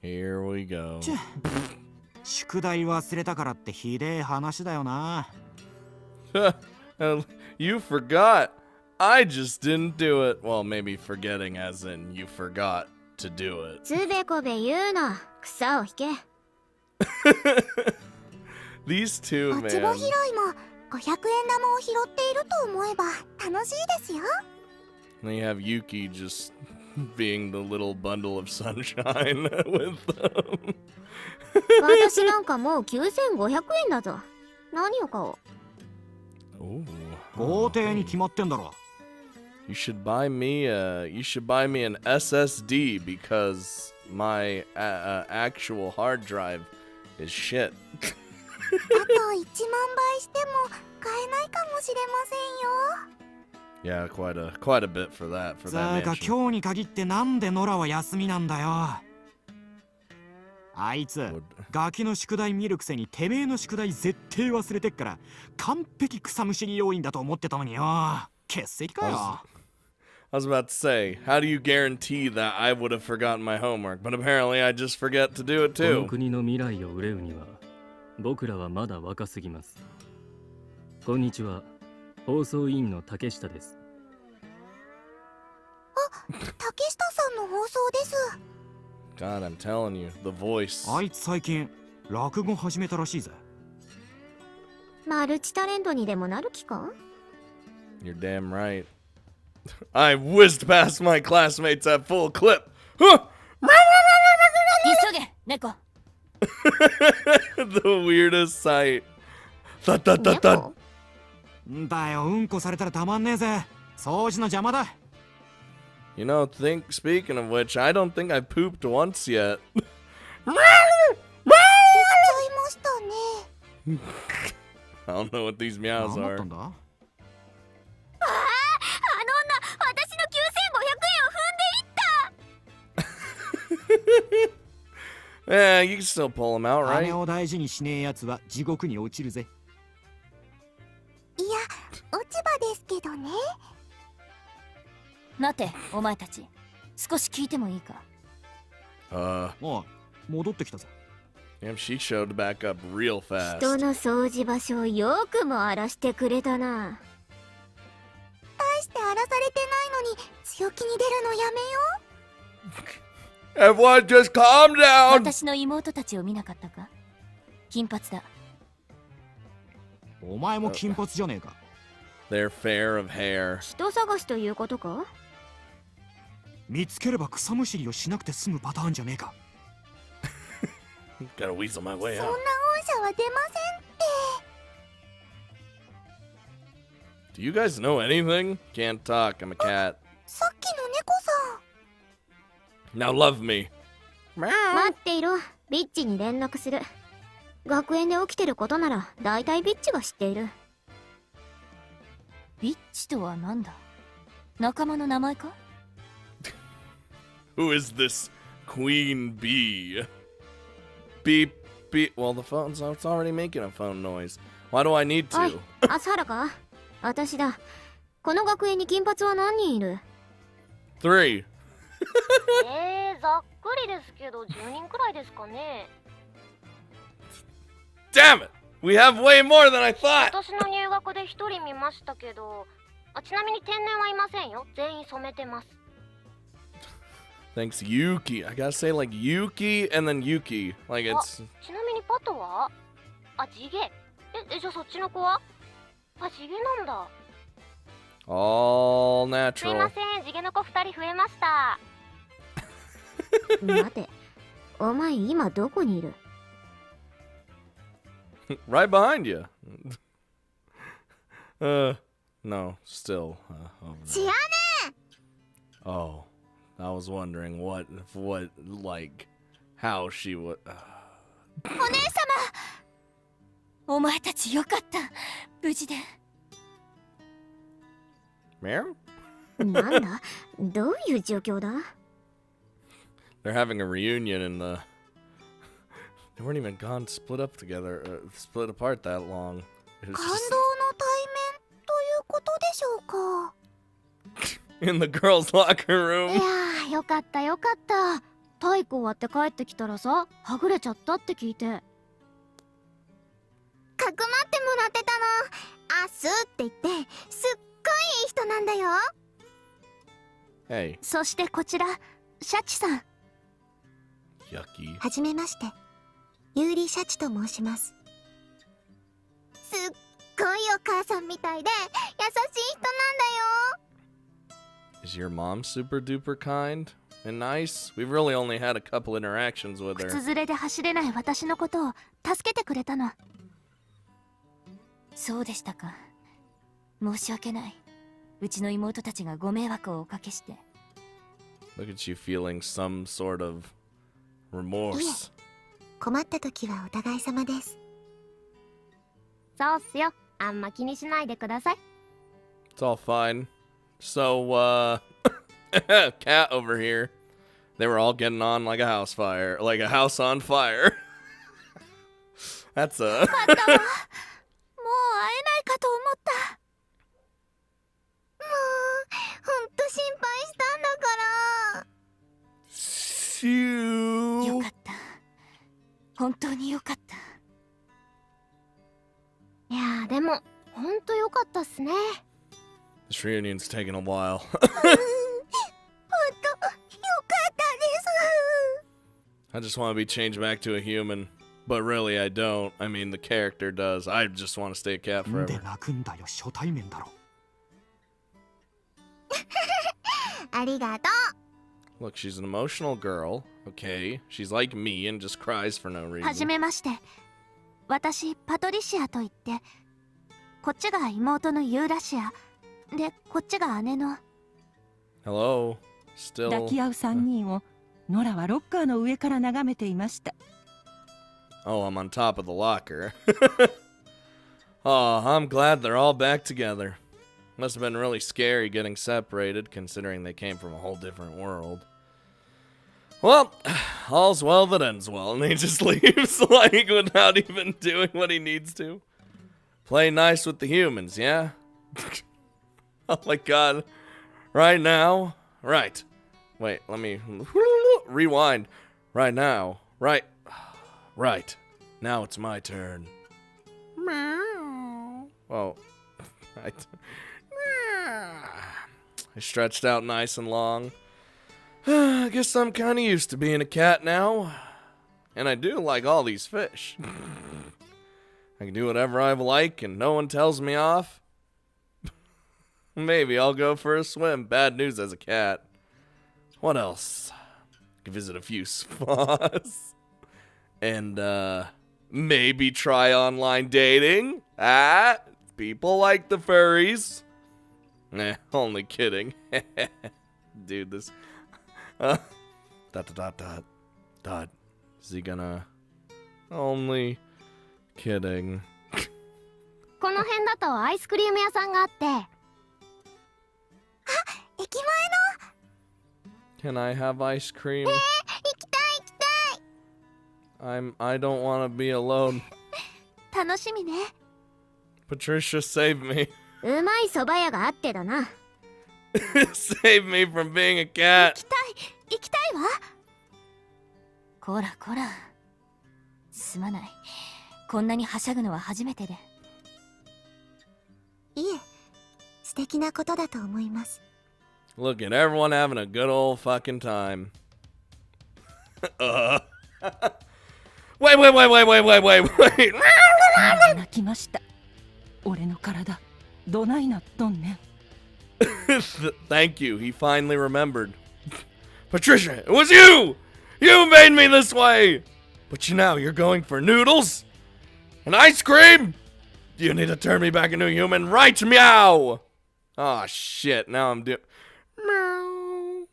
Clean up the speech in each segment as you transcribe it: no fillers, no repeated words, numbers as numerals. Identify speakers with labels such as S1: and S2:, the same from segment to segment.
S1: Here we go.
S2: 宿題忘れたからってひでえ話だよな。
S1: You forgot. I just didn't do it. Well, maybe forgetting as in you forgot to do it.
S3: つべこべ言うな。草を引け。
S1: These two,
S4: 落ち葉
S1: man.
S4: 拾いも500円玉を拾っていると思えば楽しいですよ。
S1: And you have Yuki just being the little bundle of sunshine with them.
S3: 私なんかもう9500円だぞ。何を買おう。
S1: Ooh.
S2: 豪邸に決まってんだろ。
S1: You should buy me an SSD because my actual hard drive is shit.
S4: あと1万倍しても買えないかもしれませんよ。
S1: Yeah, quite a bit for that
S2: つーか
S1: mansion.
S2: 今日に限ってなんでノラは休みなんだよ。あいつガキの宿題見るくせにてめえの宿題絶対忘れてっから完璧草むしり要員だと思ってたのによ。欠席かよ。
S1: I was about to say, how do you guarantee that I would have forgotten my homework? But apparently I just forget to do it
S5: この
S1: too.
S5: 国の未来を憂うには僕らはまだ若すぎます。こんにちは、放送委員の竹下です。
S4: 竹下さんの放送です。
S1: God, I'm telling you, the voice.
S2: あいつ最近落語始めたらしいぜ。
S3: マルチタレントにでもなる気か？
S1: You're damn right. I whizzed past my classmates at full clip. Huh!
S3: 急げ、猫。
S1: The weirdest sight. Thud, thud, thud, thud.
S2: んだよ、うんこされたらたまんねえぜ。掃除の邪魔だ。
S1: You know, speaking of which, I don't think I pooped once yet.
S4: 言っちゃいましたね。
S1: I don't know what these meows
S2: 何だっ
S1: are.
S2: たんだ？
S3: あの女、私の9500円を踏んでいった。
S1: Yeah, you can still pull them out,
S2: 金
S1: right?
S2: を大事にしねえやつは地獄に落ちるぜ。
S4: いや、落ち葉ですけどね。
S3: 待て、お前たち。少し聞いてもいいか？
S2: おい、戻ってきたぞ。
S1: Damn, she showed back up real fast.
S3: 人の掃除場所をよくも荒らしてくれたな。
S4: 大して荒らされてないのに強気に出るのやめよう。
S1: Everyone just calm down!
S3: 私の妹たちを見なかったか？金髪だ。
S2: お前も金髪じゃねえか。
S1: They're fair of hair.
S3: 人探しということか？
S2: 見つければ草むしりをしなくて済むパターンじゃねえか。
S1: Gotta weasel my way
S4: そんな
S1: out.
S4: 御社は出ませんって。
S1: Do you guys know anything? Can't talk, I'm a cat.
S4: さっきの猫さん。
S1: Now love me.
S3: 待っていろ。ビッチに連絡する。学園で起きてることなら大体ビッチが知っている。ビッチとは何だ？仲間の名前か？
S1: Who is this queen bee? Beep, beep. Well, the phone's it's already making a phone noise. Why do I need
S3: おい
S1: to?、
S3: アスハラか？私だ。この学園に金髪は何人いる？
S1: 3.
S6: ざっくりですけど10人くらいですかね。
S1: Damn it! We have way more than I
S6: 今
S1: thought!
S6: 年の入学で1人見ましたけど、ちなみに天然はいませんよ。全員染めてます。
S1: Thanks, Yuki. I gotta say, like, Yuki and then Yuki. Like, it's.
S6: ちなみにパトは？地毛。じゃあそっちの子は？地毛なんだ。
S1: All
S6: すいま
S1: natural.
S6: せん、地毛の子2人増えました。
S3: 待て。お前今どこにいる？
S1: Right behind you. No, still. Over
S4: 知
S1: there.
S4: らね
S1: Oh, I was wondering what, like, how she would.
S4: え。お姉様。
S3: お前たちよかった。無事で。
S1: Ma'am?
S3: なんだ？どういう状況だ？
S1: They're having a reunion and they weren't even gone split up together, split apart that long. It was
S4: 感動の
S1: just
S4: 対面ということでしょうか。
S1: in the girls' locker
S4: い
S1: room.
S4: やー、よかったよかった。
S3: 体育終わって帰ってきたらさ、はぐれちゃったって聞いて。
S4: かくまってもらってたの。アスって言って、すっごいいい人なんだよ。
S1: Hey,
S3: そしてこちら、シャチさん。
S1: yucky.
S4: はじめまして。ユーリシャチと申します。すっごいお母さんみたいで優しい人なんだよ。
S1: Is your mom super duper kind and nice? We've really only had a couple interactions with
S3: 靴
S1: her.
S3: ずれで走れない私のことを助けてくれたの。
S7: そうでしたか。申し訳ない。うちの妹たちがご迷惑をおかけして。
S1: Look at you feeling some sort of remorse.
S4: 困った時はお互い様です。
S3: そうっすよ。あんま気にしないでください。
S1: It's all fine. So, cat over here. They were all getting on like a house fire, like a house on fire. That's a.
S7: もう会えないかと思った。
S4: もうほんと心配したんだから。
S7: よ
S1: Shoo.
S7: かった。本当によかった。
S3: いやーでもほんとよかったっすね。
S1: This reunion's taking a while.
S4: ほんとよかったです。
S1: I just want to be changed back to a human. But really, I don't. I mean, the character does. I just want to stay a cat
S2: なんで
S1: forever.
S2: 泣くんだよ、初対面だろ。
S4: ありがとう。
S1: Look, she's an emotional girl. Okay. She's like me and just cries for no
S3: はじ
S1: reason.
S3: めまして。私パトリシアといって、こっちが妹のユーラシアで、こっちが姉の。
S1: Hello.
S8: 抱
S1: Still.
S8: き合う3人をノラはロッカーの上から眺めていました。
S1: Oh, I'm on top of the locker. Oh, I'm glad they're all back together. Must have been really scary getting separated, considering they came from a whole different world. Well, all's well that ends well, and he just leaves, like, without even doing what he needs to. Play nice with the humans, yeah? Oh my god. Right now? Right. Wait, let me rewind. Right now. Right. Right. Now it's my turn. Meow. Oh. I stretched out nice and long. I guess I'm kind of used to being a cat now. And I do like all these fish. I can do whatever I like and no one tells me off. Maybe I'll go for a swim. Bad news as a cat. What else? I can visit a few spas. And, maybe try online dating. Ah, people like the furries. Nah, only kidding. Dude, this... dot. Is he gonna... Only kidding.
S3: この辺だとアイスクリーム屋さんがあって。
S4: 駅前の。
S1: Can I have ice cream?
S4: 行きたい行きたい。
S1: I don't want to be alone.
S3: 楽しみね。
S1: Patricia, save me.
S3: うまい蕎麦屋があってだな。
S1: Save me from being a cat.
S7: 行きたいわ。こらこら。すまない。こんなにはしゃぐのは初めてで。
S4: いえ、素敵なことだと思います。
S1: Look at everyone having a good old fucking time. Wait.
S8: 泣きました。俺の体、どないなっとんねん。
S1: Thank you. He finally remembered. Patricia, it was you! You made me this way! But you're going for noodles? And ice cream? You need to turn me back into a human right meow! Oh shit, now I'm doing... Meow.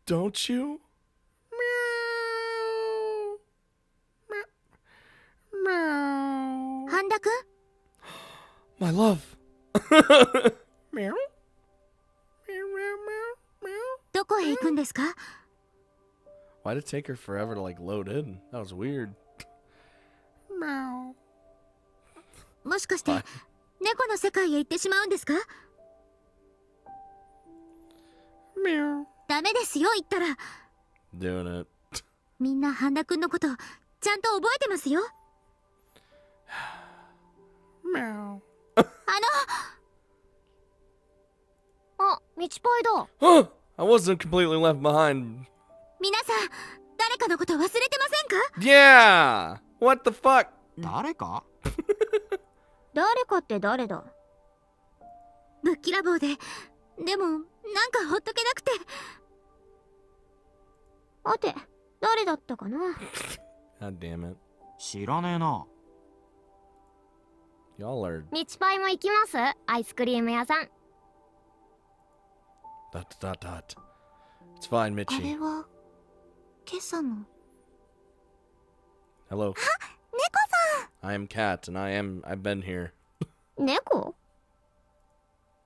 S1: Don't you? Meow. Meow.
S3: 半田くん
S1: My love. Meow.
S3: どこへ行くんですか？
S1: Why'd it take her forever to like load in? That was weird. Meow.
S3: もしかして
S1: はい
S3: 猫の世界へ行ってしまうんですか？
S1: Meow.
S3: ダメですよ、言ったら。
S1: Doing it.
S3: みんな半田くんのことちゃんと覚えてますよ。
S6: あ、道パイだ。
S1: Huh! I wasn't completely left behind.
S3: 皆さん誰かのこと忘れてませんか？
S1: Yeah! What the fuck?
S2: 誰か？
S6: 誰かって誰だ？
S3: ぶっきらぼうで、でもなんかほっとけなくて。
S6: さて、誰だったかな？
S1: God damn it.
S2: 知らねえな。
S1: Y'all are...
S6: 道パイも行きます？アイスクリーム屋さん。
S1: Dot dot dot. It's fine,
S4: あれ
S1: Mitchie.
S4: は今朝の
S1: Hello. I am Kat, and I've been here.
S6: 猫？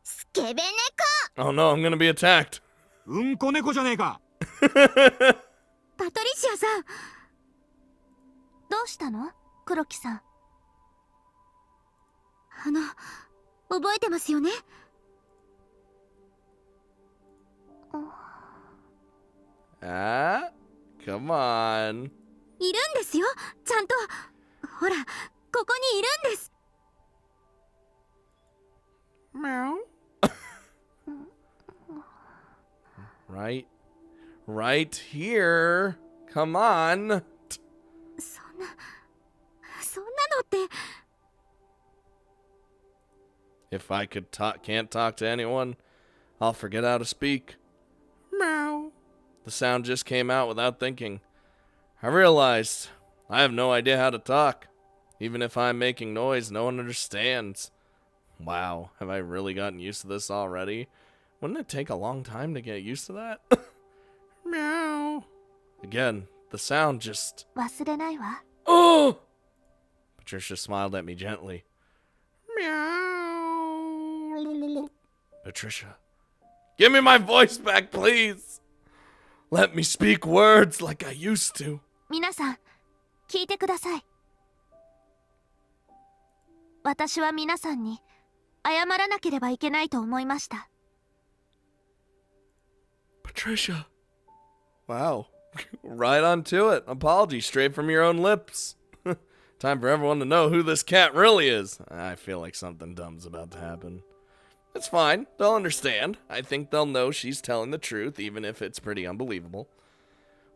S4: スケベ猫。
S1: Oh no, I'm gonna be attacked.
S2: うんこ猫じゃねえか。
S3: パトリシアさん、
S7: どうしたの黒木さん。
S3: 覚えてますよね？
S1: Ah? Come on.
S3: いるんですよ、ちゃんと。ほら、ここにいるんです。
S1: Right? Right here. Come on.
S3: そんなのって。
S1: If I can't talk to anyone, I'll forget how to speak. Meow. The sound just came out without thinking. I realized I have no idea how to talk. Even if I'm making noise, no one understands. Wow, have I really gotten used to this already? Wouldn't it take a long time to get used to that? Meow. Again, the sound just...
S3: 忘れないわ。
S1: Oh! Patricia smiled at me gently. Meow. Patricia, give me my voice back, please. Let me speak words like I used to.
S3: 皆さん、聞いてください。私は皆さんに謝らなければいけないと思いました。
S1: Patricia. Wow. Right on to it. Apology straight from your own lips. Time for everyone to know who this cat really is. I feel like something dumb's about to happen. It's fine. They'll understand. I think they'll know she's telling the truth, even if it's pretty unbelievable.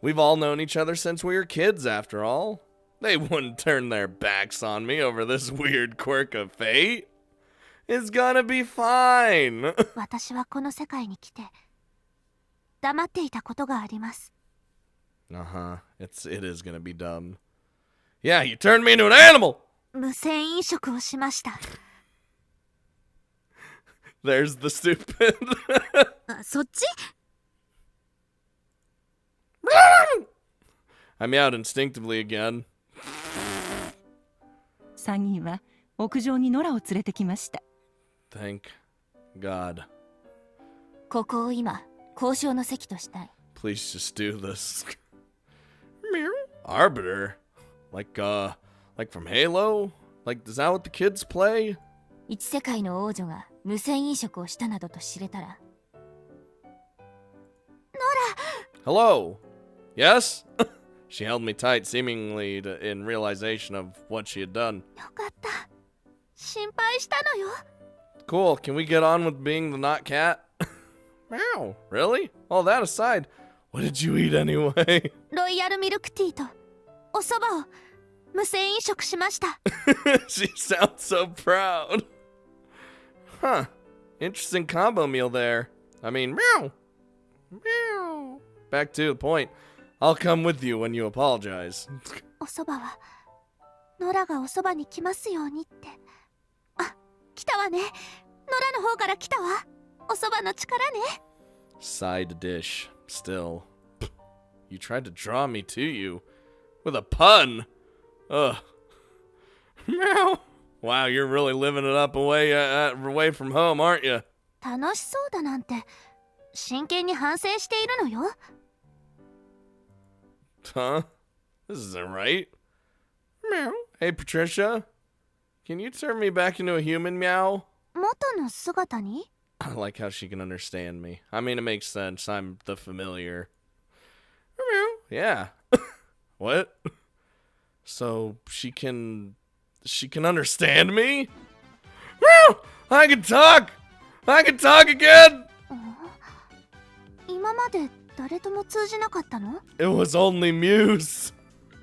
S1: We've all known each other since we were kids, after all. They wouldn't turn their backs on me over this weird quirk of fate. It's gonna be fine.
S3: 私はこの世界に来て黙っていたことがあります。
S1: Uh-huh. It is gonna be dumb. Yeah, you turned me into an animal!
S3: 無銭飲食をしました。
S1: There's the stupid.
S3: あ、そっち？
S1: I meowed instinctively again.
S8: サギーは屋上にノラを連れてきました。
S1: Thank God.
S7: ここを今交渉の席としたい。
S1: Please just do this. Arbiter? Like from Halo? Like, is that what the kids play?
S7: 一世界の王女が無銭飲食をしたなどと知れたら。
S1: Hello? Yes? She held me tight, seemingly in realization of what she had done.
S3: よかった。心配したのよ。
S1: Cool, can we get on with being the not cat? Meow, really? All that aside, what did you eat anyway?
S3: ロイヤルミルクティーとお蕎麦を無銭飲食しました。
S1: She sounds so proud. Huh. Interesting combo meal there. I mean, meow. Meow. Back to the point. I'll come with you when you apologize.
S3: お蕎麦はノラがお蕎麦に来ますようにって。あ、来たわね。ノラの方から来たわ。お蕎麦の力ね。
S1: Side dish. Still. You tried to draw me to you. With a pun. Ugh. Meow. Wow, you're really living it up away from home, aren't you?
S3: 楽しそうだなんて真剣に反省しているのよ。
S1: Huh? This isn't right. Meow. Hey, Patricia. Can you turn me back into a human, meow?
S3: 元の姿に？
S1: I like how she can understand me. I mean, it makes sense. I'm the familiar. Meow. Yeah. What? So she can understand me? Woo! I can talk! I can talk again!
S3: 今まで誰とも通じなかったの？
S1: It was only Muse.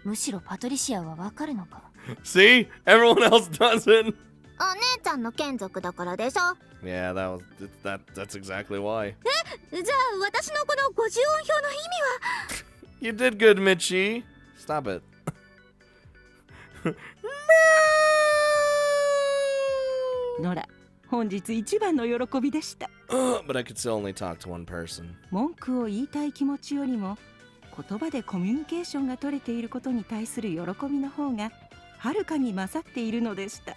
S7: むしろパトリシアはわかるのか。
S1: See? Everyone else doesn't.
S4: お姉ちゃんの眷属だからでしょ。
S1: Yeah, that's exactly why.
S3: じゃあ私のこの50音表の意味は？
S1: You did good, Mitchie. Stop it.
S8: ノラ、本日一番の喜びでした。
S1: But I could still only talk to one person.
S8: 文句を言いたい気持ちよりも、言葉でコミュニケーションが取れていることに対する喜びの方がはるかに勝っているのでした。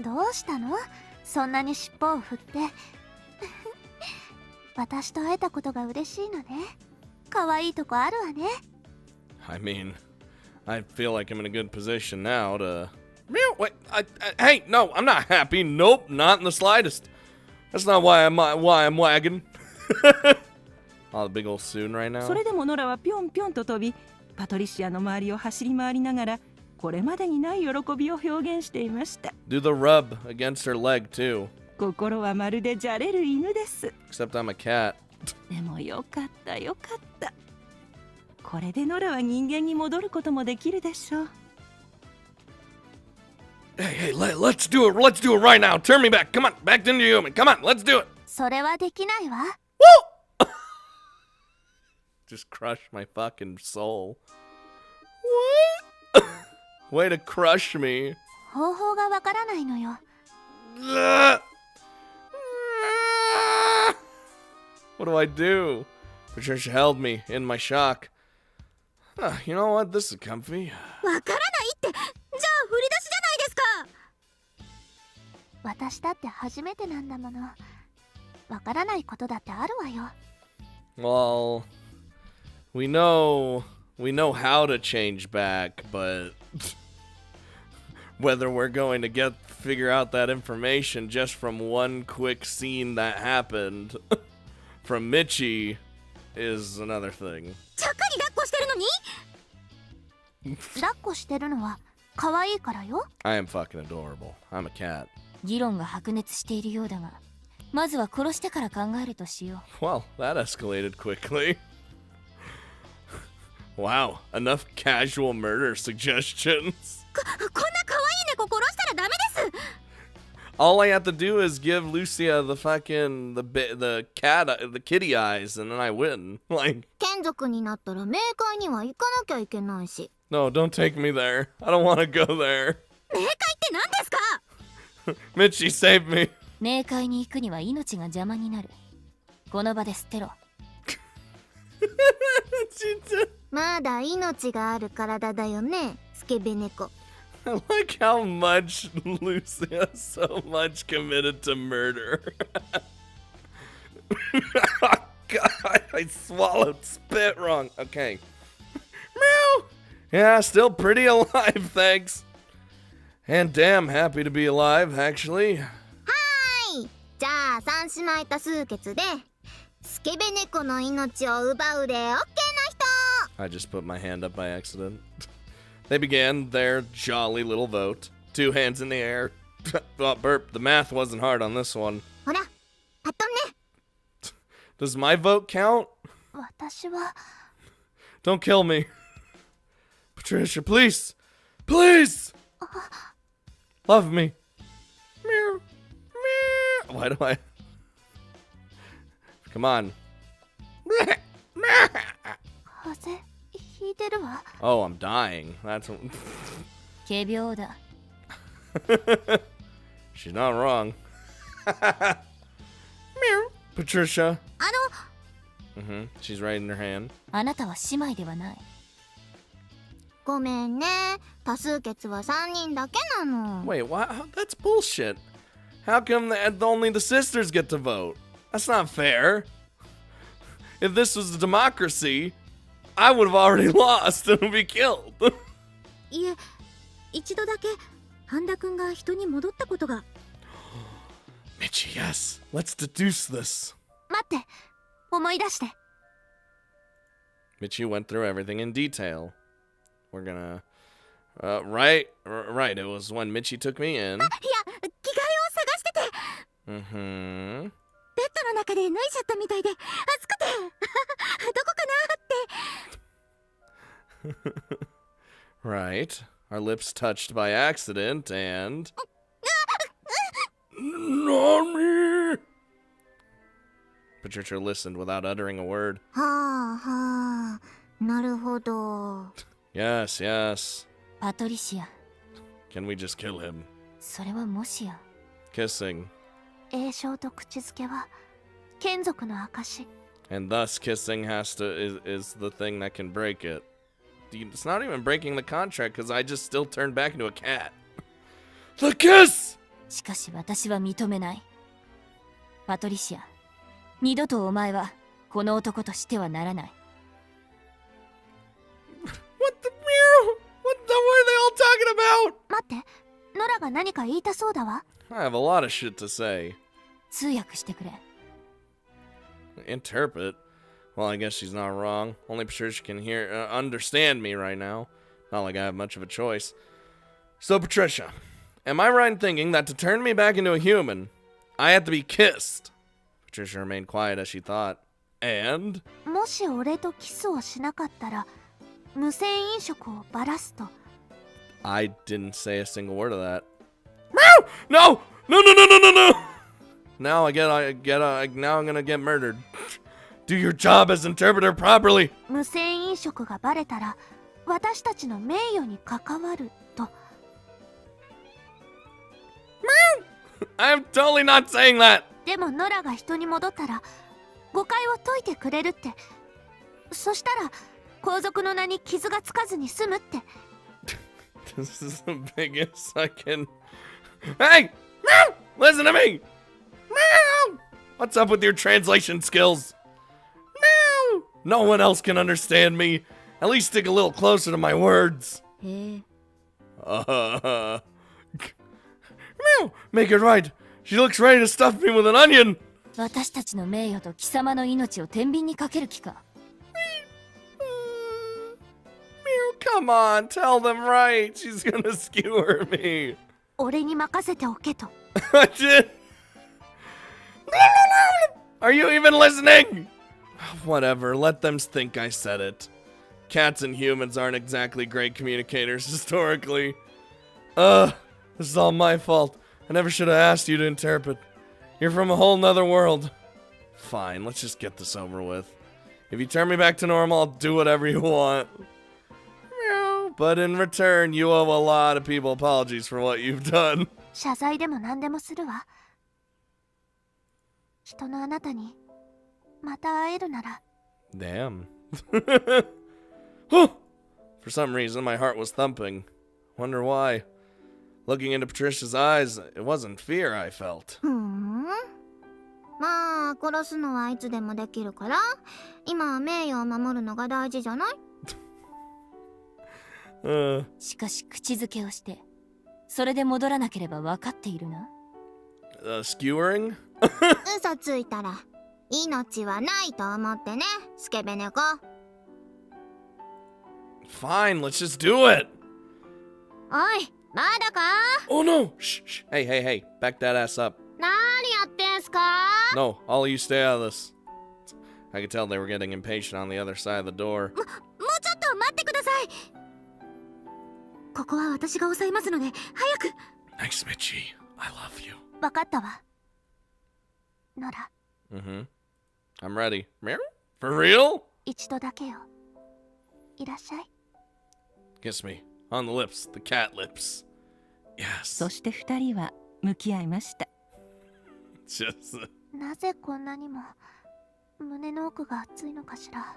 S3: どうしたの？そんなに尻尾を振って。私と会えたことが嬉しいのね。可愛いとこあるわね。
S1: I mean, I feel like I'm in a good position now to... Wait, hey, no, I'm not happy. Nope, not in the slightest. That's not why I'm wagging. Oh, the big old soon right now.
S8: それでもノラはぴょんぴょんと飛び、パトリシアの周りを走り回りながら、これまでにない喜びを表現していました。
S1: Do the rub against her leg, too.
S8: 心はまるでじゃれる犬です。
S1: Except I'm a cat.
S8: でもよかったよかった。これでノラは人間に戻ることもできるでしょう。
S1: Hey, let's do it. Let's do it right now. Turn me back. Come on, back into human. Come on, let's do it.
S3: それはできないわ。
S1: Just crush my fucking soul. What? Way to crush me.
S3: 方法がわからないのよ。
S1: What do I do? Patricia held me in my shock. You know what? This is comfy.
S3: わからないって、じゃあ振り出しじゃないですか。私だって初めてなんだもの。わからないことだってあるわよ。
S1: Well, we know how to change back, but whether we're going to figure out that information just from one quick scene that happened from Mitchie is another thing.
S3: ちゃっかり抱っこしてるのに？抱っこしてるのは可愛いからよ。
S1: I am fucking adorable. I'm a cat.
S7: 議論が白熱しているようだが、まずは殺してから考えるとしよう。
S1: Well, that escalated quickly. Wow, enough casual murder suggestions.
S3: こんな可愛い猫殺したらダメです。
S1: All I have to do is give Lucia the fucking the kitty eyes, and then I win. Like,
S4: 眷属になったら冥界には行かなきゃいけないし。
S1: no, don't take me there. I don't want to go there.
S3: 冥界って何ですか？
S1: Mitchie, save me.
S7: 冥界に行くには命が邪魔になる。この場で捨てろ。
S4: まだ命がある体だよね、スケベ猫。
S1: I like how much Lucia so much committed to murder. Oh, God, I swallowed spit wrong. Okay. Meow. Yeah, still pretty alive, thanks. And damn happy to be alive, actually.
S4: はい。じゃあ三姉妹多数決でスケベ猫の命を奪うで OK な人。
S1: I just put my hand up by accident. They began their jolly little vote. 2 hands in the air. Oh, burp. The math wasn't hard on this one.
S4: ほら、パトね。
S1: Does my vote count?
S3: 私は
S1: Don't kill me. Patricia, please. Please. Love me. Meow. Meow. Why do I... Come on.
S3: 風邪ひいてるわ。
S1: Oh, I'm dying. That's...
S7: 仮病だ。
S1: She's not wrong. Meow. Patricia.
S3: あの、
S1: She's right in her hand.
S7: あなたは姉妹ではない。
S4: ごめんね。多数決は3人だけなの。
S1: Wait, what? That's bullshit. How come only the sisters get to vote? That's not fair. If this was a democracy, I would have already lost and would be killed.
S3: いえ、一度だけ半田くんが人に戻ったことが。
S1: Mitchie, yes. Let's deduce this.
S3: 待って、思い出して。
S1: Michi went through everything in detail. We're gonna... right. It was when Michi took me in.
S4: いや、着替えを探してて、
S1: Mm-hmm.
S4: ベッドの中で脱いじゃったみたいで、暑くて、どこかなって。
S1: Right. Our lips touched by accident and... Nami! Patricia listened without uttering a word.
S4: はあはあ、なるほど。
S1: Yes, yes.
S7: パトリシア、
S1: Can we just kill him?
S7: それはもしや。
S1: Kissing.
S3: 栄唱と口づけは眷属の証。
S1: And thus kissing is the thing that can break it. It's not even breaking the contract because I just still turned back into a cat. The kiss!
S7: しかし私は認めない。パトリシア、二度とお前はこの男としてはならない。
S1: What the meow? What the were they all talking about?
S3: 待って、ノラが何か言いたそうだわ。
S1: I have a lot of shit to say.
S7: 通訳してくれ。
S1: Interpret? Well, I guess she's not wrong. Only Patricia can understand me right now. Not like I have much of a choice. So, Patricia, am I right in thinking that to turn me back into a human, I have to be kissed? Patricia remained quiet as she thought. And?
S3: もし俺とキスをしなかったら、無銭飲食をバラすと。
S1: I didn't say a single word of that. No! No! Now now I'm gonna get murdered. Do your job as interpreter properly.
S3: 無銭飲食がバレたら、私たちの名誉に関わると。
S1: I'm totally not saying that.
S3: でもノラが人に戻ったら、誤解を解いてくれるって。そしたら、皇族の名に傷がつかずに済むって。
S1: This is the biggest I can... Hey! Meow! Listen to me! Meow! What's up with your translation skills? Meow! No one else can understand me. At least stick a little closer to my words.
S7: へえ。
S1: Meow! Make it right. She looks ready to stuff me with an onion.
S7: 私たちの名誉と貴様の命を天秤にかける気か。
S1: Come on, tell them right. She's gonna skewer me.
S3: 俺に任せておけと。
S1: I did. Are you even listening? Whatever, let them think I said it. Cats and humans aren't exactly great communicators historically. This is all my fault. I never should have asked you to interpret. You're from a whole nother world. Fine, let's just get this over with. If you turn me back to normal, I'll do whatever you want. But in return, you owe a lot of people apologies for what you've done.
S3: 謝罪でも何でもするわ。人のあなたにまた会えるなら。
S1: Damn. For some reason, my heart was thumping. Wonder why. Looking into Patricia's eyes, it wasn't fear I felt.
S4: ふん。まあ、殺すのはいつでもできるから、今は名誉を守るのが大事じゃない？
S7: しかし口づけをして、それで戻らなければ分かっているな。
S1: Skewering?
S4: 嘘ついたら命はないと思ってね、スケベ猫。
S1: Fine, let's just do it.
S4: おい、まだか？
S1: Oh no! Shh, shh. Hey, back that ass up.
S4: 何やってんすか？
S1: No, all of you stay out of this. I could tell they were getting impatient on the other side of the door.
S4: もうちょっと待ってください。ここは私が抑えますので、早く。
S1: Thanks, Mitchie. I love you.
S3: 分かったわ。ノラ。
S1: Mm-hmm. I'm ready. Meow? For real?
S3: 一度だけよ。いらっしゃい。
S1: Kiss me. On the lips. The cat lips. Yes.
S8: そして二人は向き合いました。
S1: Just...
S3: なぜこんなにも胸の奥が熱いのかしら。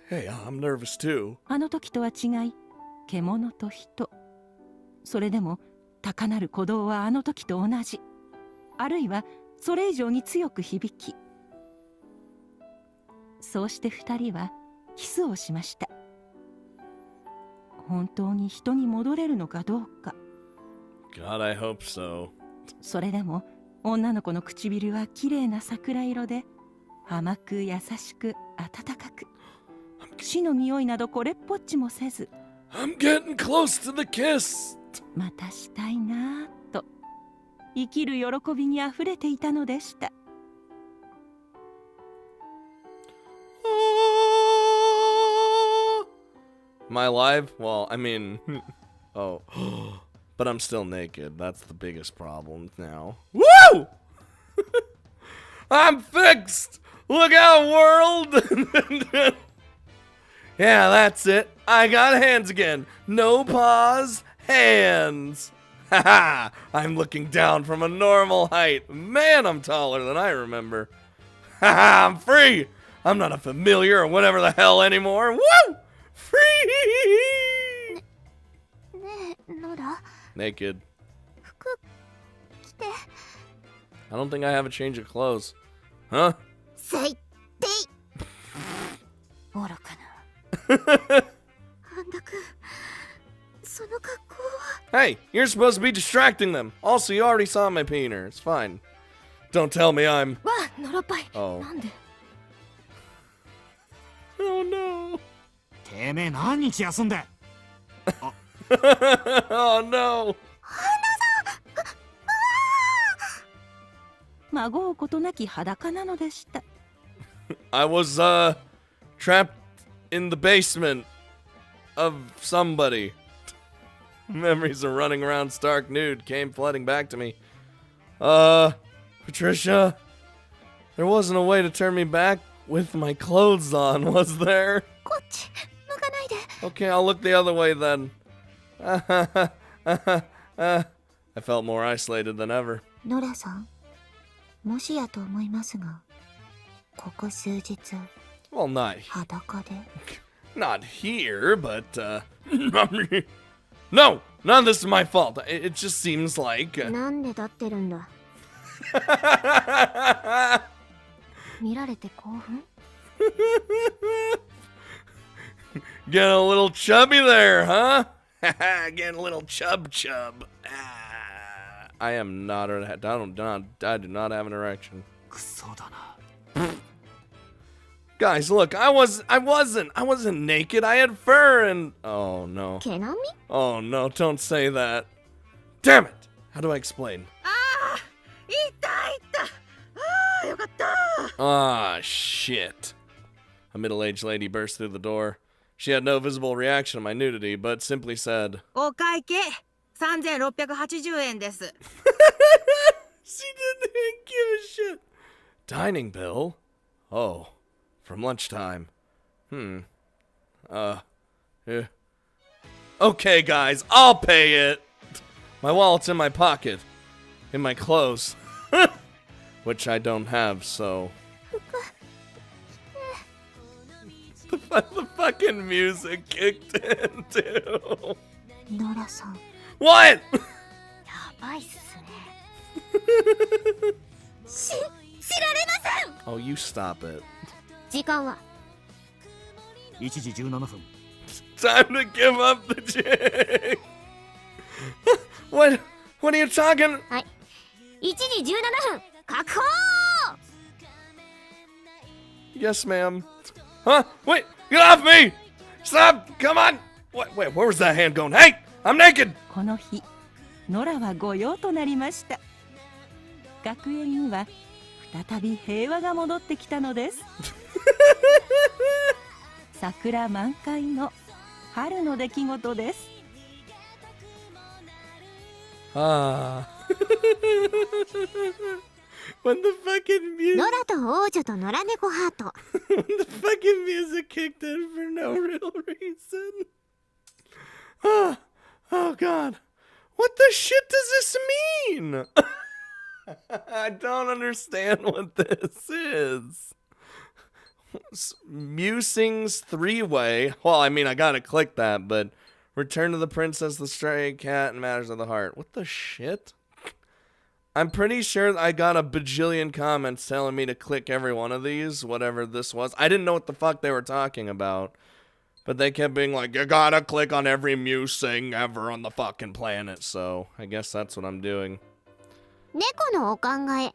S1: Hey, I'm nervous too.
S8: あの時とは違い、獣と人。それでも高鳴る鼓動はあの時と同じ。あるいはそれ以上に強く響き。そうして二人はキスをしました。本当に人に戻れるのかどうか。
S1: God, I hope so.
S8: それでも女の子の唇は綺麗な桜色で、甘く優しく温かく、死の匂いなどこれっぽっちもせず、
S1: I'm getting close to the kiss.
S8: またしたいなぁと生きる喜びにあふれていたのでした。
S1: Am I alive? Well, I mean, oh, but I'm still naked. That's the biggest problem now. Woo! I'm fixed! Look out, world! Yeah, that's it. I got hands again. No paws, hands. Haha, I'm looking down from a normal height. Man, I'm taller than I remember. Haha, I'm free. I'm not a familiar or whatever the hell anymore. Woo! Free!
S3: ねえノラ
S1: Naked.
S3: 服着て
S1: I don't think I have a change of clothes. Huh?
S4: 最低。
S7: 愚かな。
S3: 半田くんその格好は
S1: Hey, you're supposed to be distracting them. Also, you already saw my peener. It's fine. Don't tell me I'm...
S7: わあ、ノラパイ。
S1: Oh.
S7: なんで
S1: Oh no.
S2: てめえ何日休んで
S1: Oh no.
S8: 孫うことなき裸なのでした。
S1: I was, trapped in the basement of somebody. Memories of running around stark nude came flooding back to me. Patricia, there wasn't a way to turn me back with my clothes on, was there?
S3: こっち向かないで
S1: Okay, I'll look the other way then. I felt more isolated than ever.
S4: ノラさん、もしやと思いますが、ここ数日
S1: Well, not
S4: 裸で。
S1: not here, but no, none of this is my fault. It just seems like
S6: なんで立ってるんだ。見られて興奮？
S1: getting a little chubby there, huh? Getting a little chub. I am not. I do not have an erection.
S2: クソだな
S1: Guys, look, I wasn't naked. I had fur and oh no.
S6: 毛並み？
S1: Oh no, don't say that. Damn it! How do I explain?
S8: いたいた。ああ、よかった。
S1: Ah, shit. A middle-aged lady burst through the door. She had no visible reaction to my nudity, but simply said,
S8: お会計3680円です。
S1: She didn't even give a shit. Dining bill? Oh, from lunchtime. Yeah. Okay, guys, I'll pay it. My wallet's in my pocket. In my clothes. Which I don't have, so... the fucking music kicked in, too.
S4: ノラさん、
S1: What?
S7: やばいっすね。
S3: 知られません
S1: Oh, you stop it.
S6: 時間は？
S2: 1時17分
S1: Time to give up the jig. What are you talking?
S6: はい。1時17分。確保！
S1: Yes, ma'am. Huh? Wait, get off me! Stop! Come on! Wait, where was that hand going? Hey! I'm naked!
S8: この日、ノラは御用となりました。学園には再び平和が戻ってきたのです。桜満開の春の出来事です。
S1: Ah. When the fucking music...
S4: ノラと王女と野良猫ハート。
S1: When the fucking music kicked in for no real reason. Oh god. What the shit does this mean? I don't understand what this is. Musings three-way. Well, I mean, I gotta click that, but Return to the Princess, the Stray Cat, and Matters of the Heart. What the shit? I'm pretty sure I got a bajillion comments telling me to click every one of these, whatever this was. I didn't know what the fuck they were talking about. But they kept being like, you gotta click on every musing ever on the fucking planet. So, I guess that's what I'm doing.
S4: 猫のお考え。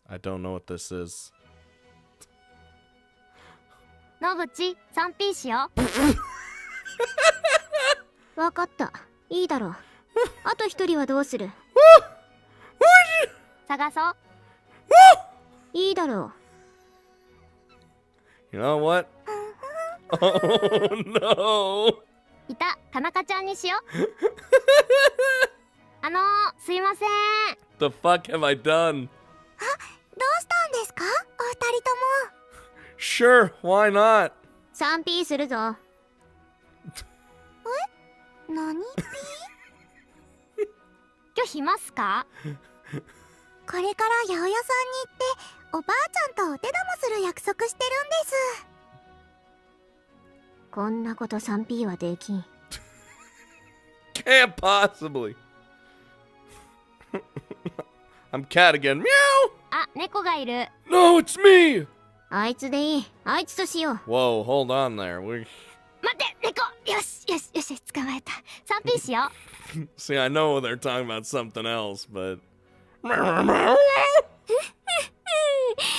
S1: I don't know what this is.
S6: のぶち 3P しよう。
S4: わかった。いいだろう。あと一人はどうする？
S6: 探そう。
S4: いいだろ
S1: You know what? Oh no!
S6: いた、田中ちゃんにしよう。すいません。
S1: The fuck have I done?
S4: う。どうしたんですか？お二人とも。
S1: Sure, why not?
S4: 3P するぞ。え？何？
S6: 今日暇っすか？
S4: これから八百屋さんに行っておばあちゃんとお手玉する約束してるんです。こんなこと 3P はできん。
S1: Can't possibly. I'm cat again. Meow!
S6: あ、猫がいる。
S1: No, it's me!
S4: あいつでいい。あいつとしよう。
S1: Whoa, hold on there. We
S6: 待って、猫。よしよしよし、捕まえた。 3P しよう。
S1: see. I know they're talking about something else, but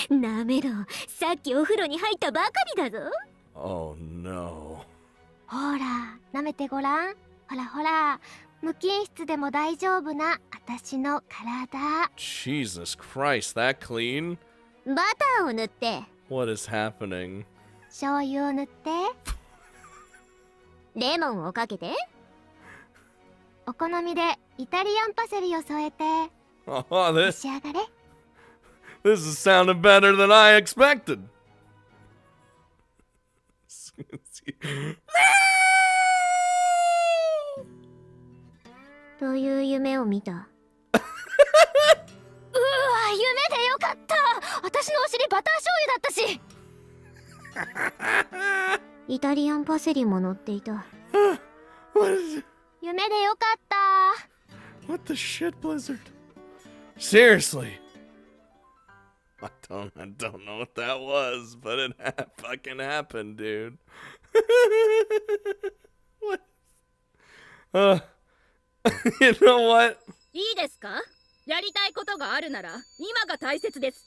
S4: なめろ。さっきお風呂に入ったばかりだぞ。
S1: oh no.
S6: ほら、舐めてごらん。ほらほら、無菌室でも大丈夫な私の体。
S1: Jesus Christ, that clean?
S4: バターを塗って。
S1: What is happening?
S6: 醤油を塗って。
S4: レモンをかけて。
S6: お好みでイタリアンパセリを添えて
S1: Oh,
S6: 召
S1: this
S6: し上がれ。
S1: this is sounding better than I expected.
S4: という夢を見た。
S6: うわ、夢でよかった。私のお尻バター醤油だったし。
S4: イタリアンパセリも乗っていた。
S1: What is it?
S6: 夢でよかった。
S1: What the shit, Blizzard? Seriously. I don't know what that was, but it fucking happened, dude. What? You know what?
S8: いいですか？やりたいことがあるなら今が大切です。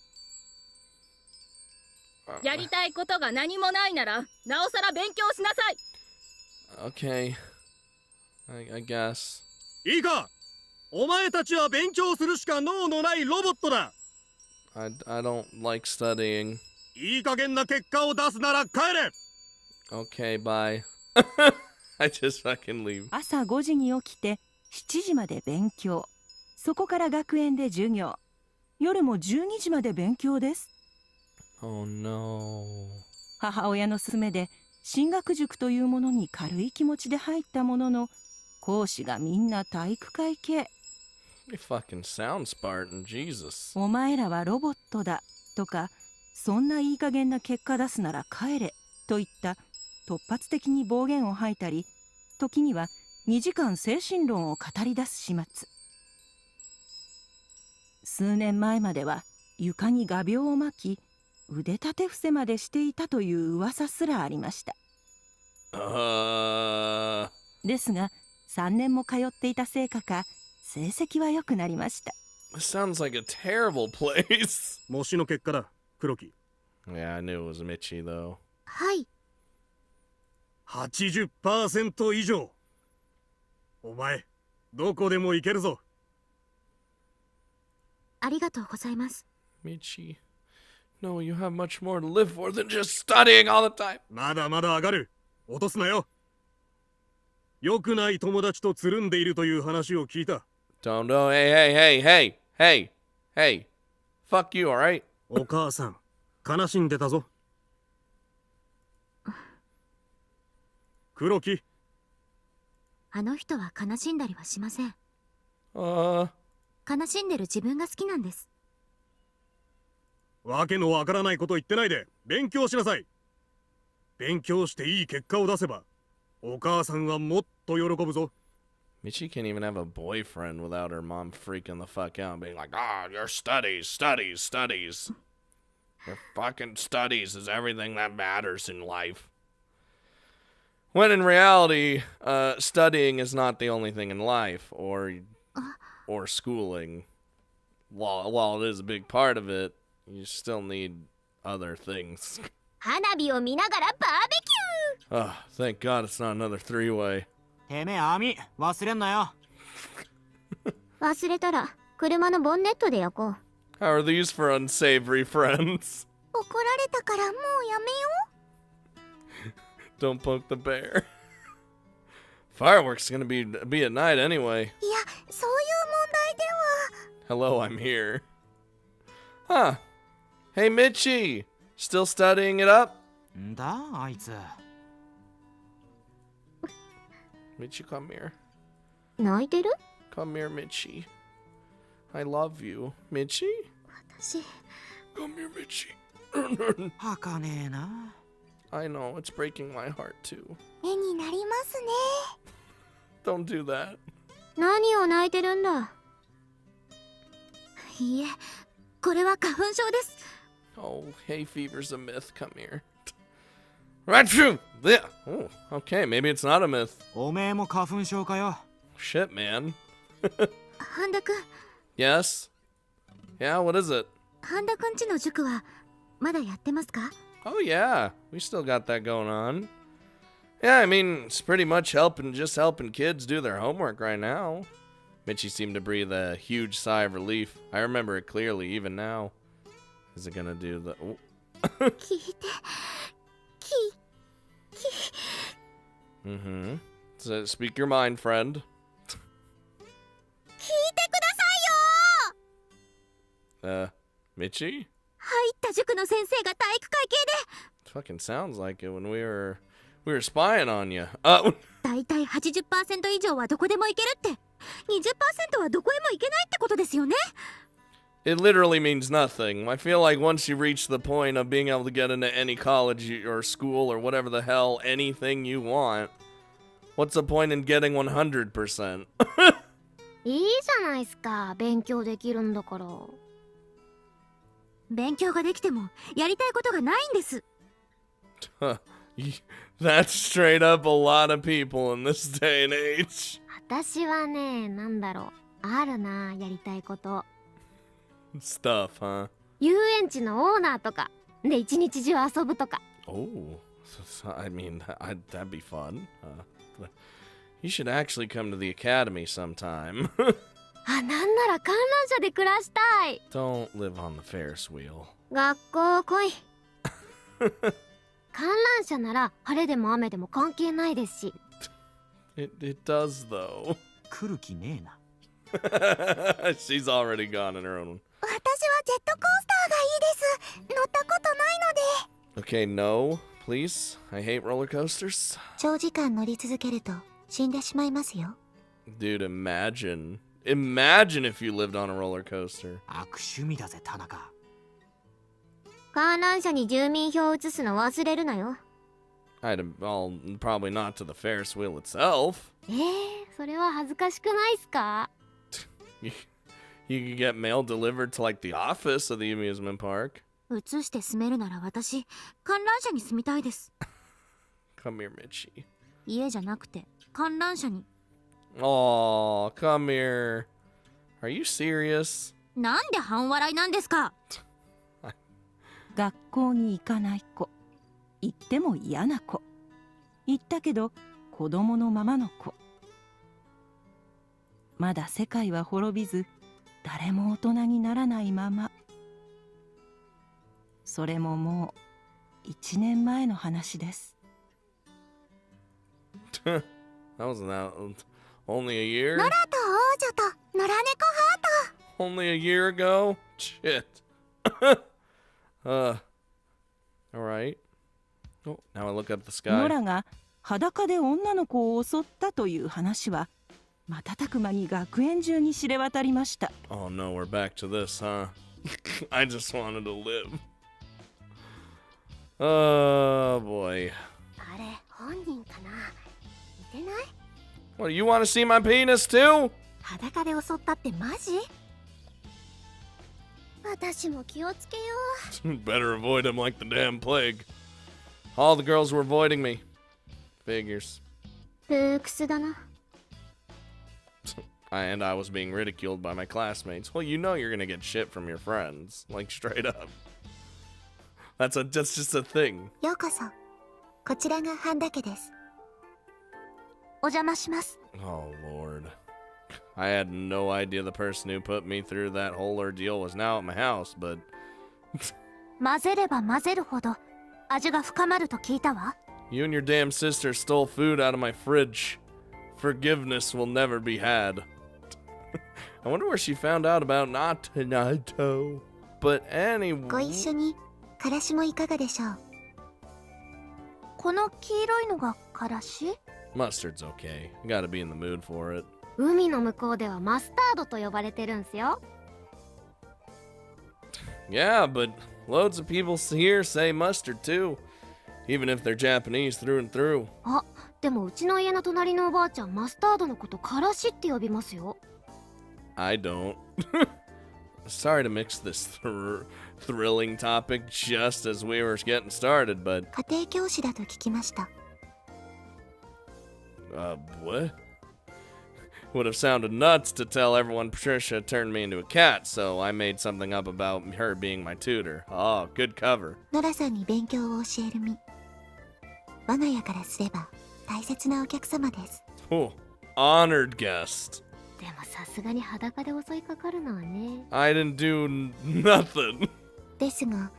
S8: やりたいことが何もないならなおさら勉強しなさい。
S1: Okay. I guess.
S9: いいか、お前たちは勉強するしか脳のないロボットだ。
S1: I don't like studying.
S9: いい加減な結果を出すなら帰れ。
S1: Okay, bye. I just fucking leave.
S8: 朝5時に起きて7時まで勉強。そこから学園で授業。夜も12時まで勉強です。
S1: Oh no.
S8: 母親の勧めで進学塾というものに軽い気持ちで入ったものの、講師がみんな体育会系。
S1: You fucking sound Spartan, Jesus.
S8: お前らはロボットだとか、そんないい加減な結果出すなら帰れといった突発的に暴言を吐いたり、時には2時間精神論を語り出す始末。数年前までは床に画鋲を巻き、腕立て伏せまでしていたという噂すらありました。ですが3年も通っていたせいか成績は良くなりました。
S1: This sounds like a terrible place.
S9: 模試の結果だ、黒木。
S1: Yeah, I knew it was Mitchie though.
S4: はい。
S9: 80% 以上。お前、どこでも行けるぞ。
S4: ありがとうございます。
S1: Michi. No, you have much more to live for than just studying all the time.
S9: まだまだ上がる。落とすなよ。良くない友達とつるんでいるという話を聞いた。
S1: Don't know. Hey. Fuck you, alright?
S9: お母さん、悲しんでたぞ。黒木。
S4: あの人は悲しんだりはしません。
S1: Uh,
S4: 悲しんでる自分が好きなんです。
S9: わけのわからないこと言ってないで勉強しなさい。勉強していい結果を出せばお母さんはもっと喜ぶぞ。
S1: Michi can't even have a boyfriend without her mom freaking the fuck out and being like, your studies. Your fucking studies is everything that matters in life. When in reality, studying is not the only thing in life, or schooling. While it is a big part of it, you still need other things.
S6: 花火を見ながらバーベキュー。
S1: Oh, thank God it's not another three-way.
S2: てめえ網忘れんなよ。
S6: 忘れたら車のボンネットで焼こう。
S1: How are these for unsavory friends?
S4: 怒られたからもうやめよ
S1: Don't poke the bear. Fireworks gonna be at night anyway.
S4: う。いや、そういう問題では。
S1: Hello, I'm here. Huh. Hey, Mitchie. Still studying it up?
S2: んだあいつ。
S1: Mitchie, come here.
S6: 泣いてる？
S1: Come here, Mitchie. I love you. Mitchie?
S6: 私
S1: Come here, Mitchie.
S2: はかねえな。
S1: I know, it's breaking my heart too.
S4: 絵になりますね。
S1: Don't do that.
S6: 何を泣いてるんだ？いいえ、これは花粉症です。
S1: Oh, hay fever's a myth. Come here. Achoo! Yeah. Oh, okay, maybe it's not a myth.
S2: おめえも花粉症かよ。
S1: Shit, man.
S6: 半田くん、
S1: Yes? Yeah, what is it?
S6: 半田くんちの塾はまだやってますか？
S1: Oh, yeah. We still got that going on. Yeah, I mean, it's pretty much just helping kids do their homework right now. Mitchie seemed to breathe a huge sigh of relief. I remember it clearly, even now. Is it gonna do the... Oh.
S4: 聞いて、
S1: Mm-hmm. So speak your mind, friend.
S4: 聞いてくださいよ
S1: Mitchie?
S6: 入った塾の先生が体育会系で
S1: Fucking sounds like it when we were spying on you.
S6: だいたい 80% 以上はどこでも行けるって、 20% はどこへも行けないってことですよね。
S1: It literally means nothing. I feel like once you reach the point of being able to get into any college or school or whatever the hell, anything you want, what's the point in getting 100%?
S6: いいじゃないすか、勉強できるんだから。勉強ができてもやりたいことがないんです。
S1: That's straight up a lot of people in this day and age.
S6: 私はね、なんだろう、あるな、やりたいこと。
S1: Stuff, huh?
S6: 遊園地のオーナーとかで一日中遊ぶとか。
S1: Oh, I mean, that'd be fun. But you should actually come to the academy sometime.
S6: あ、なんなら観覧車で暮らしたい。
S1: Don't live on the Ferris wheel.
S6: 学校来い。観覧車なら晴れでも雨でも関係ないですし。
S1: It does, though.
S2: 来る気ねえな。
S1: She's already gone in her own.
S4: 私はジェットコースターがいいです。乗ったことないので。
S1: Okay, no, please. I hate roller coasters.
S4: 長時間乗り続けると死んでしまいますよ。
S1: Dude, imagine if you lived on a roller coaster.
S2: 悪趣味だぜ、田中。
S6: 観覧車に住民票を移すの忘れるなよ。
S1: Probably not to the Ferris wheel itself.
S6: それは恥ずかしくないっすか？
S1: You could get mail delivered to like the office of the amusement park.
S6: 移して住めるなら私、観覧車に住みたいです。
S1: Come here, Mitchie.
S6: 家じゃなくて観覧車に。
S1: Aw, come here. Are you serious?
S6: なんで半笑いなんですか？
S8: 学校に行かない子、行っても嫌な子、行ったけど子供のままの子。まだ世界は滅びず、誰も大人にならないまま。それももう1年前の話です。
S1: That wasn't that only a year?
S4: ノラと王女と野良猫ハート。
S1: Only a year ago? Shit. Alright. Oh, now I look up the
S8: ノ
S1: sky.
S8: ラが裸で女の子を襲ったという話は瞬く間に学園中に知れ渡りました。
S1: Oh no, we're back to this, huh? I just wanted to live. Oh boy.
S6: あれ、本人かな？似てない？
S1: What, you want to see my penis too?
S6: 裸で襲ったってマジ？
S4: 私も気をつけよ
S1: Better avoid him like the damn plague. All the girls were avoiding me. Figures.
S6: ルークスだな。
S1: And I was being ridiculed by my classmates. Well, you know you're gonna get shit from your friends. Like, straight up. That's just a thing.
S4: ようこそ。こちらが半田家です。
S3: お邪魔します。
S1: Oh, Lord. I had no idea the person who put me through that whole ordeal was now at my house, but...
S3: 混ぜれば混ぜるほど味が深まると聞いたわ。
S1: You and your damn sister stole food out of my fridge. Forgiveness will never be had. I wonder where she found out about Nato. But
S4: ご
S1: anyway...
S4: 一緒にからしもいかがでしょう。
S3: この黄色いのがからし？
S1: Mustard's okay. You gotta be in the mood for it.
S6: 海の向こうではマスタードと呼ばれてるんすよ。
S1: Yeah, but loads of people here say mustard too. Even if they're Japanese through and through.
S6: あ、でもうちの家の隣のおばあちゃんマスタードのことからしって呼びますよ。
S1: I don't. Sorry to mix this thrilling topic just as we were getting started, but...
S4: 家庭教師だと聞きました。
S1: What? Would have sounded nuts to tell everyone Patricia turned me into a cat, so I made something up about her being my tutor. Oh, good cover.
S4: ノラさんに勉強を教える身。我が家からすれば大切なお客様です。
S1: Oh, honored guest.
S6: でもさすがに裸で襲いかかるのはね。
S1: I didn't do nothing.
S4: ですが、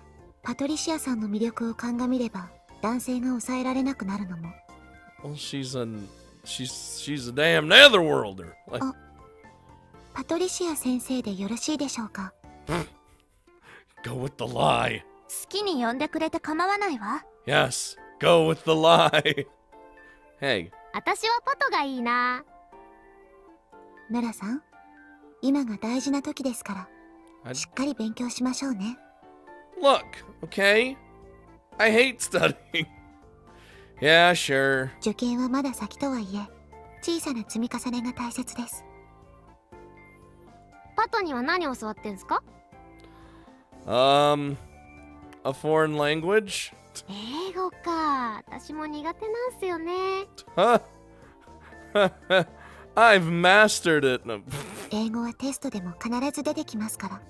S4: パトリシアさんの魅力を鑑みれば男性が抑えられなくなるのも。
S1: Well, she's a damn netherworlder. Like,
S4: パトリシア先生でよろしいでしょうか。
S1: go with the lie.
S3: 好きに呼んでくれて構わないわ。
S1: Yes, go with the lie. Hey.
S6: 私はパトがいいな。
S4: ノラさん、今が大事な時ですから、しっかり勉強しましょうね。
S1: Look, okay? I hate studying. Yeah, sure.
S4: 受験はまだ先とはいえ、小さな積み重ねが大切です。
S6: パトには何を教わってんすか？
S1: A foreign language?
S6: 英語か。私も苦手なんすよね。
S1: Huh? I've mastered it. No.
S4: 英語はテストでも必ず出てきますから。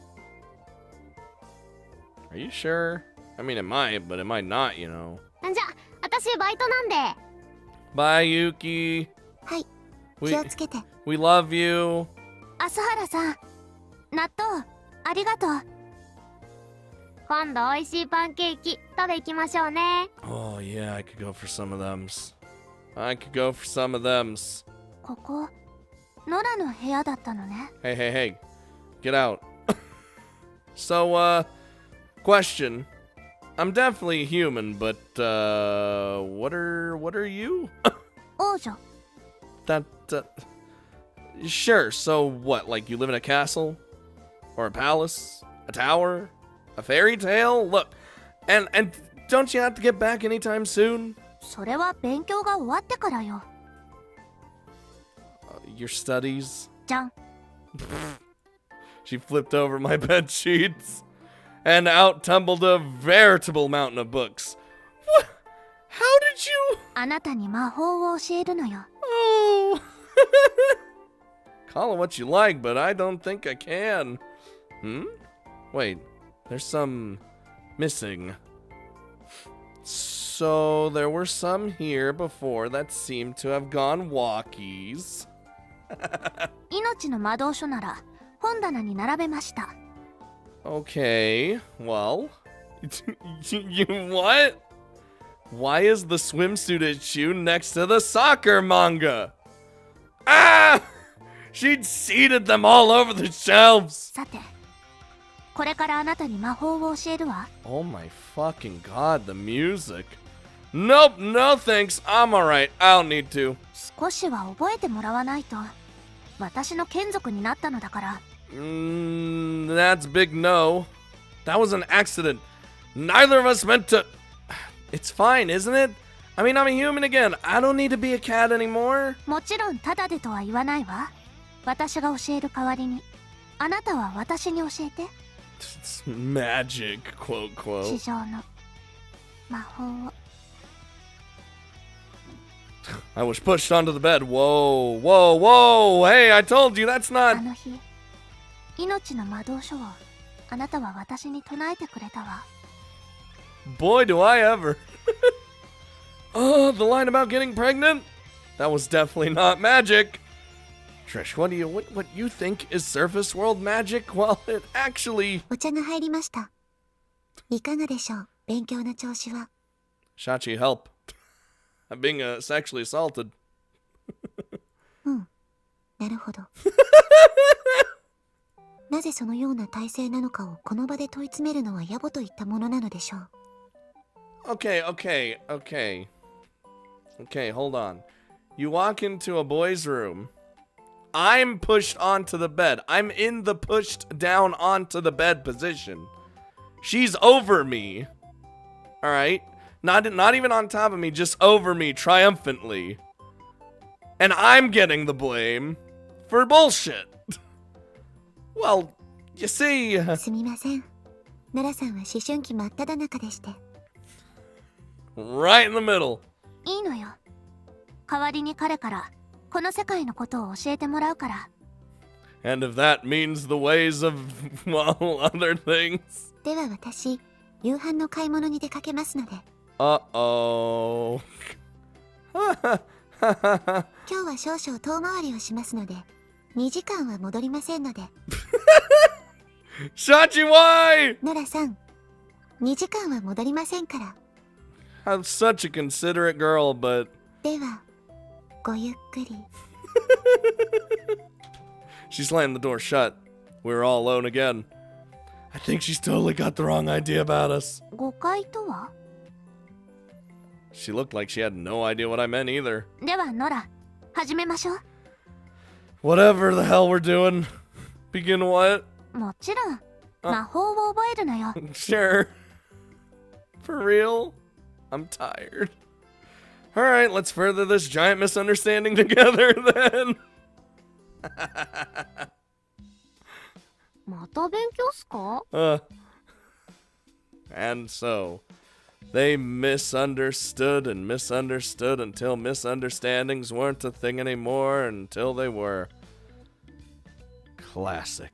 S1: Are you sure? I mean, it might, but it might not, you know.
S6: じゃあ、私バイトなんで。
S1: Bye, Yuki.
S4: はい、
S1: We,
S4: 気をつけて。
S1: we love you.
S3: 朝原さん、納豆ありがとう。
S6: 今度美味しいパンケーキ食べ行きましょうね。
S1: Oh, yeah, I could go for some of thems. I could go for some of thems.
S3: ここ、ノラの部屋だったのね。
S1: Hey, hey, hey. Get out. So, question. I'm definitely human, but, what are you?
S3: 王女。
S1: That, sure, so what, like you live in a castle? Or a palace? A tower? A fairy tale? Look, and don't you have to get back anytime soon?
S3: それは勉強が終わってからよ。
S1: Your studies?
S3: じゃん。
S1: She flipped over my bed sheets, and out tumbled a veritable mountain of books. What? How did you?
S3: あなたに魔法を教えるのよ。
S1: Oh. Call it what you like, but I don't think I can. Wait, there's some missing. So there were some here before that seemed to have gone walkies.
S3: 命の魔導書なら本棚に並べました。
S1: Okay, well, you what? Why is the swimsuit issue next to the soccer manga? Ah! She'd seeded them all over the shelves.
S3: さて、これからあなたに魔法を教えるわ。
S1: Oh my fucking god, the music. Nope, no thanks. I'm alright. I don't need to.
S3: 少しは覚えてもらわないと。私の眷属になったのだから。
S1: That's big no. That was an accident. Neither of us meant to. It's fine, isn't it? I mean, I'm a human again. I don't need to be a cat anymore.
S3: もちろんタダでとは言わないわ。私が教える代わりに、あなたは私に教えて。
S1: It's magic, quote,
S3: 地
S1: quote.
S3: 上の魔法を。
S1: I was pushed onto the bed. Whoa, whoa, whoa. Hey, I told you that's
S3: あ
S1: not.
S3: の日、命の魔導書をあなたは私に唱えてくれたわ。
S1: Boy, do I ever. Oh, the line about getting pregnant? That was definitely not magic. Trish, what you think is surface world magic? Well, it actually...
S4: お茶が入りました。いかがでしょう、勉強の調子は。
S1: Shachi, help. I'm being sexually assaulted.
S4: うん、なるほど。なぜそのような体勢なのかをこの場で問い詰めるのは野暮といったものなのでしょう。
S1: Okay, hold on. You walk into a boy's room. I'm pushed onto the bed. I'm in the pushed down onto the bed position. She's over me. Alright? Not even on top of me, just over me triumphantly. And I'm getting the blame for bullshit. Well, you see...
S4: すみません。ノラさんは思春期真っ只中でして。
S1: Right in the middle.
S3: いいのよ。代わりに彼からこの世界のことを教えてもらうから。
S1: And if that means the ways of, well, other things.
S4: では私、夕飯の買い物に出かけますので。
S1: Uh-oh.
S4: 今日は少々遠回りをしますので、2時間は戻りませんので。
S1: Shachi, why?
S4: ノラさん、2時間は戻りませんから。
S1: I'm such a considerate girl, but...
S4: では、ごゆっくり。
S1: She slammed the door shut. We were all alone again. I think she's totally got the wrong idea about us.
S3: 誤解とは？
S1: She looked like she had no idea what I meant either.
S3: ではノラ、始めましょう。
S1: Whatever the hell we're doing. Begin what?
S3: もちろん、魔法を覚えるのよ。
S1: Sure. For real? I'm tired. Alright, let's further this giant misunderstanding together then.
S3: また勉強っすか？
S1: And so, they misunderstood and misunderstood until misunderstandings weren't a thing anymore until they were. Classic.